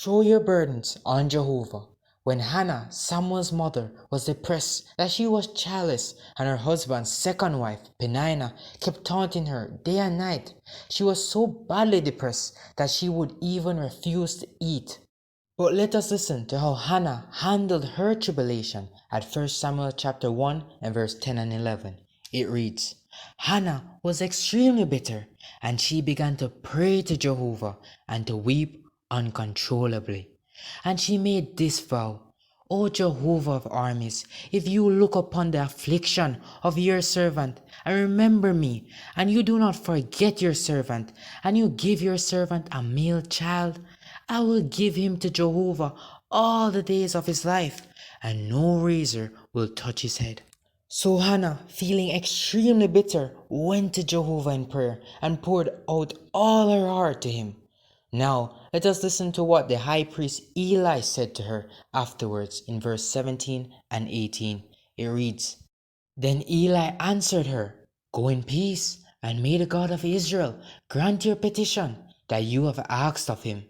Throw your burdens on Jehovah. When Hannah, Samuel's mother, was depressed that she was childless and her husband's second wife, Peninnah, kept taunting her day and night, she was so badly depressed that she would even refuse to eat. But let us listen to how Hannah handled her tribulation at 1 Samuel chapter 1 and verse 10 and 11. It reads, Hannah was extremely bitter, and she began to pray to Jehovah and to weep uncontrollably. And she made this vow, O Jehovah of armies, if you look upon the affliction of your servant and remember me, and you do not forget your servant, and you give your servant a male child, I will give him to Jehovah all the days of his life, and no razor will touch his head. So Hannah, feeling extremely bitter, went to Jehovah in prayer and poured out all her heart to him. Now, let us listen to what the high priest Eli said to her afterwards in verse 17 and 18. It reads, Then Eli answered her, Go in peace, and may the God of Israel grant your petition that you have asked of him.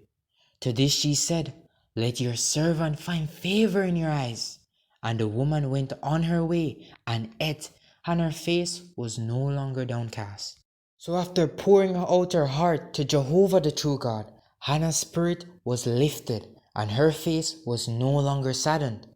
To this she said, Let your servant find favor in your eyes. And the woman went on her way and ate, and her face was no longer downcast. So after pouring out her heart to Jehovah the true God, Hannah's spirit was lifted, and her face was no longer saddened.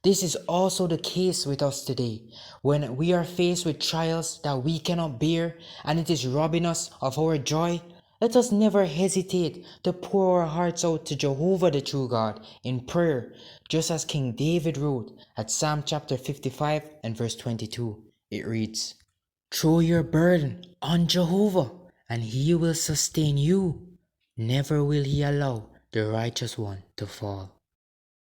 This is also the case with us today, when we are faced with trials that we cannot bear, and it is robbing us of our joy. Let us never hesitate to pour our hearts out to Jehovah the true God in prayer, just as King David wrote at Psalm chapter 55 and verse 22. It reads, Throw your burden on Jehovah, and he will sustain you. Never will he allow the righteous one to fall.